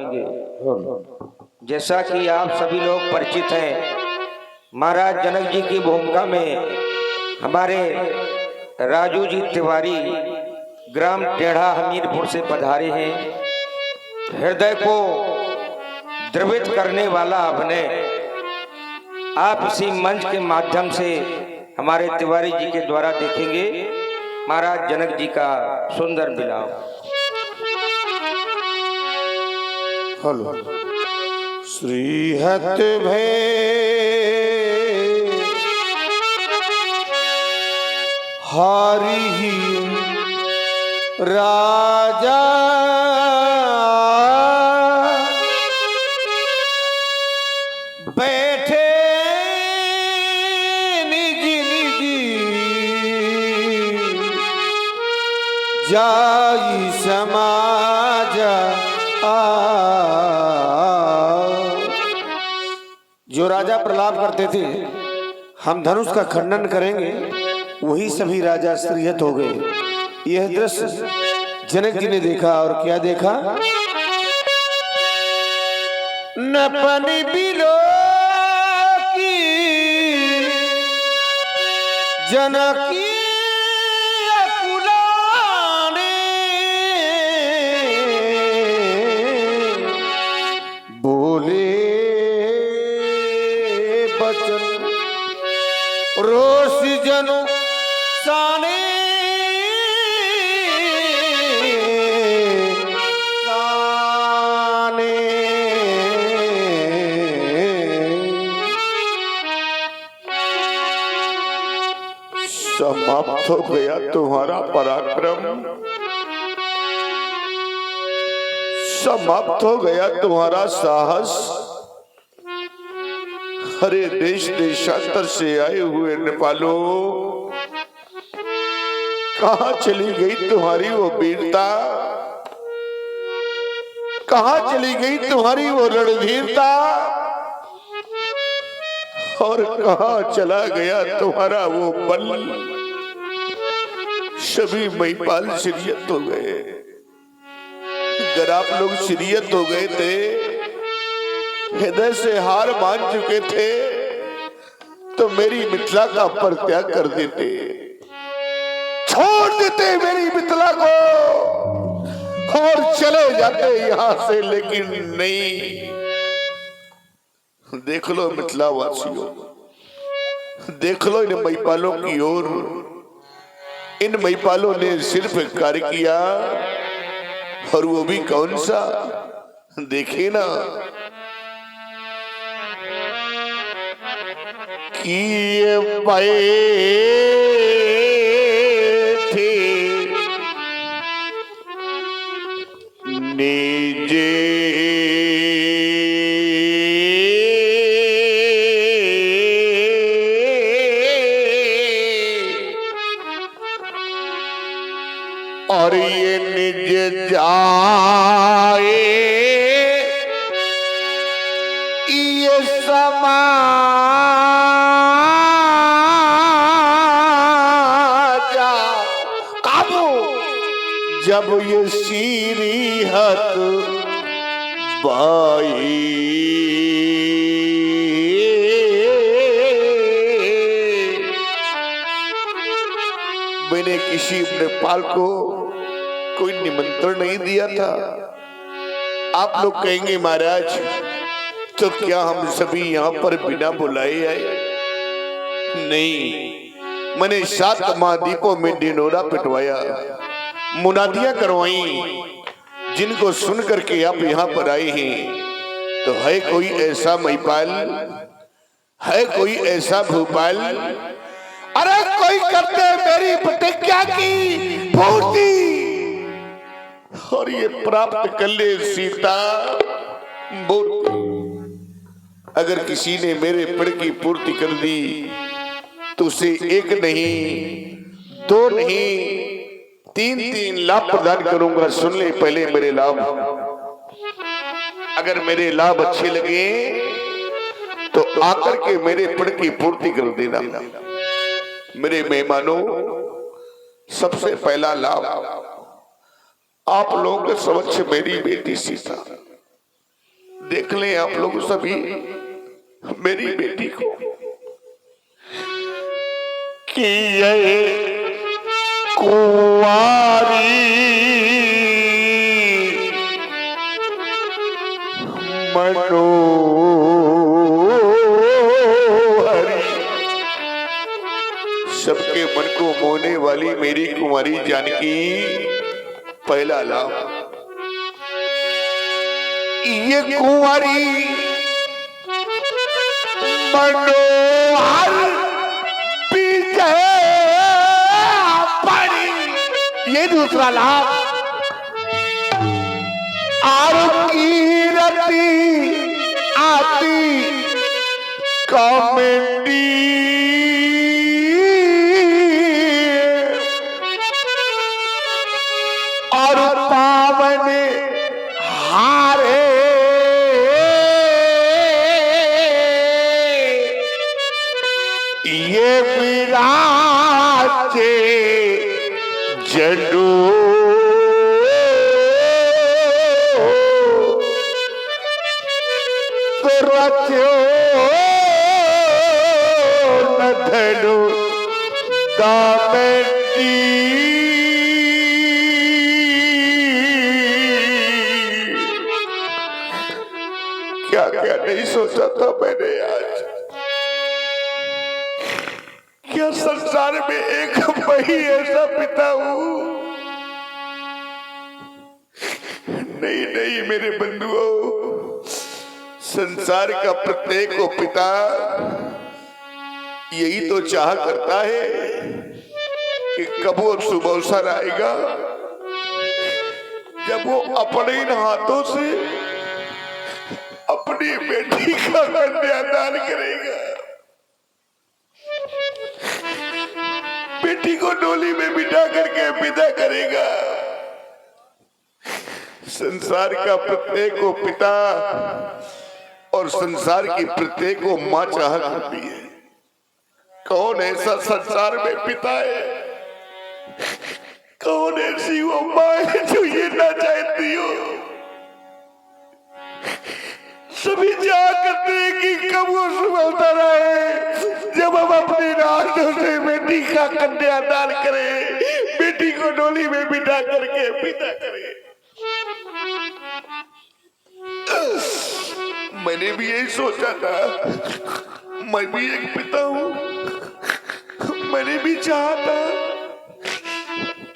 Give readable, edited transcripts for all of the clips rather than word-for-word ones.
गाएंगे। जैसा कि आप सभी लोग परिचित हैं, महाराज जनक जी की भूमिका में हमारे राजू जी तिवारी ग्राम टेढ़ा हमीरपुर से पधारे हैं। हृदय को द्रवित करने वाला अभिनय आप इसी मंच के माध्यम से हमारे तिवारी जी के द्वारा देखेंगे। महाराज जनक जी का सुंदर विलाप। हेलो। श्रीहत भे हारी राजा बैठे निजी निजी जाई समाज जो राजा प्रलाप करते थे हम धनुष का खंडन करेंगे, वही सभी राजा श्रीहत हो गए। यह दृश्य जनक जी ने देखा और क्या देखा? नपन बिलो की जनकी अकुलाने बोले बचन रोष जनो साने साने समाप्त हो गया तुम्हारा पराक्रम, समाप्त हो गया तुम्हारा साहस। हरे देश देशांतर से आए हुए नेपालों, कहां चली गई तुम्हारी वो वीरता, कहां चली गई तुम्हारी वो रणधीरता, और कहां चला गया तुम्हारा वो बल। सभी महिपाल शिरियत हो गए। अगर आप लोग शिरियत हो गए थे, हृदय से हार मान चुके थे, तो मेरी मिथिला का परित्याग कर देते, छोड़ देते मेरी मिथिला को और चले जाते यहां से। लेकिन नहीं, देख लो मिथिला वासियों, देख लो इन महिपालों की ओर। इन महिपालों ने सिर्फ कार्य किया, और वो भी कौन सा, देखिए ना, किए थे निजे और ये निज जाए ये समा जब ये सीरीहत बाई मैंने किसी नेपाल को कोई निमंत्रण नहीं दिया था। आप लोग कहेंगे महाराज, तो क्या हम सभी यहाँ पर बिना बुलाए आए? नहीं, मैंने 7 महाद्वीपों में ढिंढोरा पिटवाया, मुनादियां करवाई, जिनको सुन करके आप यहाँ पर आए हैं। तो है कोई ऐसा महिपाल, है कोई ऐसा भूपाल, अरे कोई करते मेरी प्रतिज्ञा की पूर्ति और ये प्राप्त कर ले सीता मूर्ति। अगर किसी ने मेरे पेड़ की पूर्ति कर दी, तो उसे 1 नहीं, 2 नहीं, 3 लाभ प्रदान करूंगा। सुन ले पहले मेरे लाभ। अगर मेरे लाभ अच्छे लगे तो आकर के मेरे पेड़ की पूर्ति कर देना। मेरे मेहमानों, सबसे पहला लाभ आप लोगों के समक्ष मेरी बेटी सीता, देख लें आप लोग सभी मेरी बेटी को कि ये कुंवारी मनोहरी, सबके मन को मोहने वाली मेरी कुंवारी जानकी पहला लाभ। ये कुंवारी मनोहर पीछे पड़ी, ये दूसरा लाभ। कीरती आती कॉमेडी, और पावन हारे ये विराजे जडू, क्या क्या नहीं सोचा था मैंने आज। क्या संसार में एक मैं ही ऐसा पिता हूँ? नहीं नहीं मेरे बंधुओं, संसार का प्रत्येक को पिता यही तो चाह करता है कि कब वो शुभ अवसर आएगा जब वो अपने इन हाथों से अपनी बेटी का कन्यादान करेगा, बेटी को डोली में बिठा करके विदा करेगा। संसार का प्रत्येक को पिता और संसार की प्रत्येक को मां चाह करती है। कौन ऐसा संसार में पिता है, कौन ऐसी वो मां है जो ये ना चाहती हो? सभी चाह करते हैं कि कब वो शुभ अवसर आए जब हम अपने हाथों से बेटी का कन्यादान करें, बेटी को डोली में बिठा करके पिता करें। मैंने भी यही सोचा था, मैं भी एक पिता हूँ, मैंने भी चाहा था,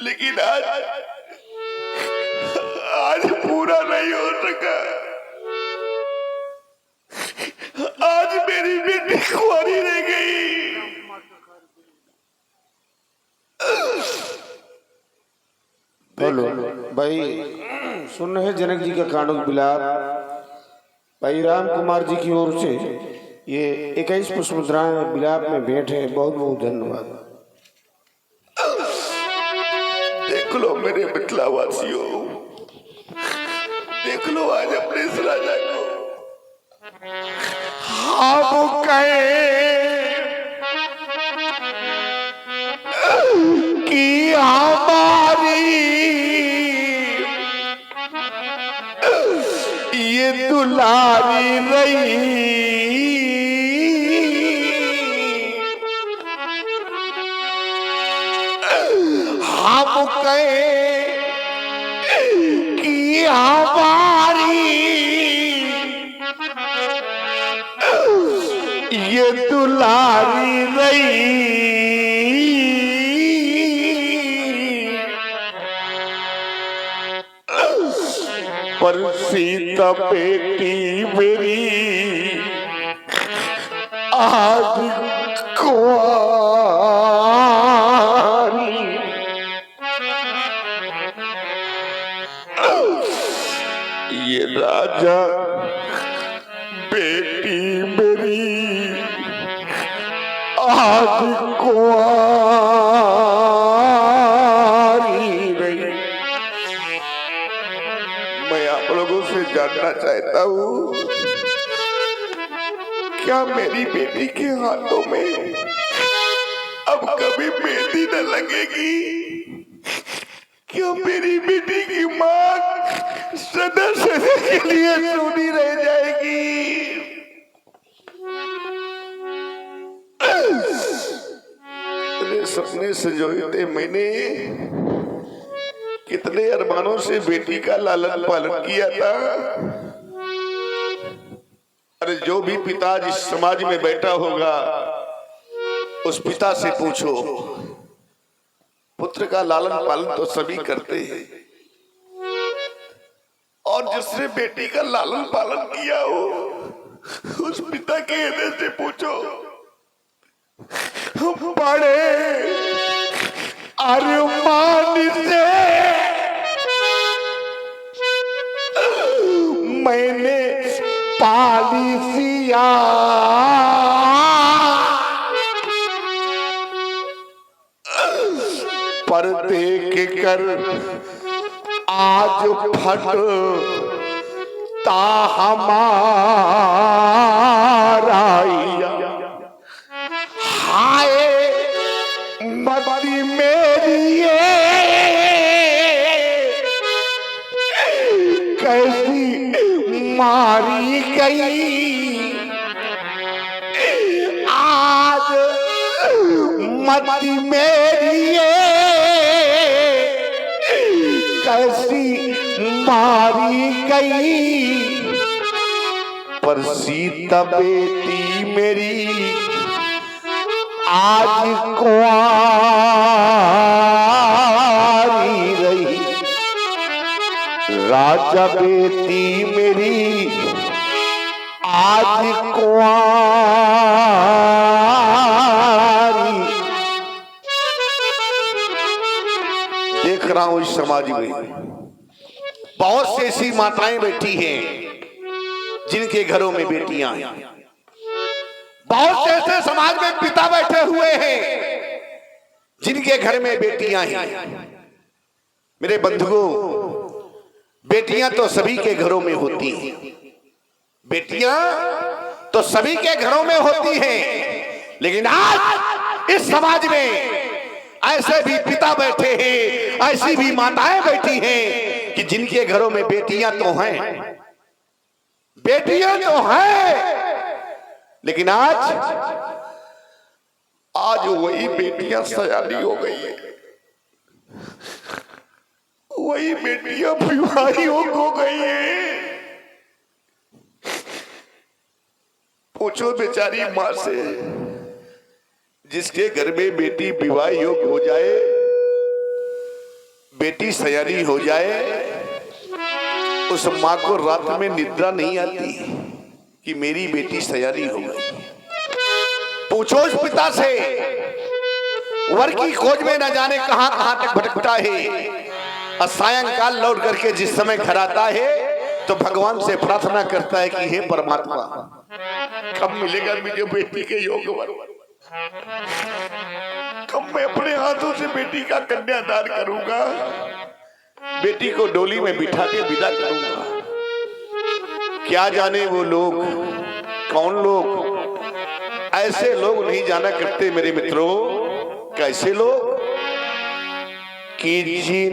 लेकिन आज पूरा नहीं हो सका। आज मेरी बेटी कुंवारी रह गई। बोलो भाई, सुन रहे जनक जी का कांडों बिलाप भाई राम कुमार जी की ओर से ये 21 पुष्पमुद्राएं बिलाप में भेंट है। बहुत बहुत धन्यवाद। देख लो मेरे मिथिला वासियों, देख लो आज अपने इस राजा को। हम कहे कि हमारी ये दुलारी रही, हम कहे कि हमारी ये दुलारी रही, पर सीता बेटी मेरी आज कुंवारी। ये राजा बेटी मेरी आज कुंवारी रही। मैं आप लोगों से जानना चाहता हूँ, क्या मेरी बेटी के हाथों में अब कभी मेहंदी न लगेगी? क्या मेरी बेटी की मां सदा सदा के लिए सूनी रह जाएगी? सपने संजोए थे मैंने, कितने अरमानों से बेटी का लालन पालन किया था। अरे जो भी पिता जिस समाज में बैठा होगा उस पिता से पूछो, पुत्र का लालन पालन तो सभी करते हैं, और जिसने बेटी का लालन पालन किया हो उस पिता के हृदय से पूछो। बड़े अरमान से मैंने पाली सिया, पर देख कर आज फटता हमारा हाय मदी मेरी कैसी मारी गई, आज मदी मेरी कैसी मारी गई, पर सीता बेटी मेरी आज कुंवारी रही, राजा बेटी मेरी आज कुंवारी। देख रहा हूं इस समाज में बहुत सी ऐसी माताएं बैठी हैं जिनके घरों में बेटियां हैं, बहुत से ऐसे समाज में पिता बैठे हुए हैं जिनके घर में बेटियां हैं। मेरे बंधुओं, बेटियां तो सभी के घरों में होती हैं, बेटियां तो सभी के घरों में होती हैं, लेकिन आज इस समाज में ऐसे भी पिता बैठे हैं, ऐसी भी माताएं बैठी हैं कि जिनके घरों में बेटियां तो हैं, बेटियां तो हैं, लेकिन आज वही बेटियां सयानी हो गई है, वही बेटियां विवाहियों हो गई है। पूछो बेचारी माँ से, जिसके घर में बेटी विवाह योग हो जाए, बेटी सयानी हो जाए, उस माँ को रात में निद्रा नहीं आती कि मेरी बेटी सयानी हो गई। पूछो उस पिता से, वर की खोज में न जाने कहां कहां तक भटकता है, और सायंकाल लौट करके जिस समय घर आता है तो भगवान से प्रार्थना करता है कि हे परमात्मा, कब मिलेगा मुझे बेटी के योग वर, कब मैं अपने हाथों से बेटी का कन्यादान करूंगा, बेटी को डोली में बिठा के विदा करूंगा। क्या जाने वो लोग कौन लोग, ऐसे लोग नहीं जाना करते मेरे मित्रों, कैसे लोग कि जिन्हें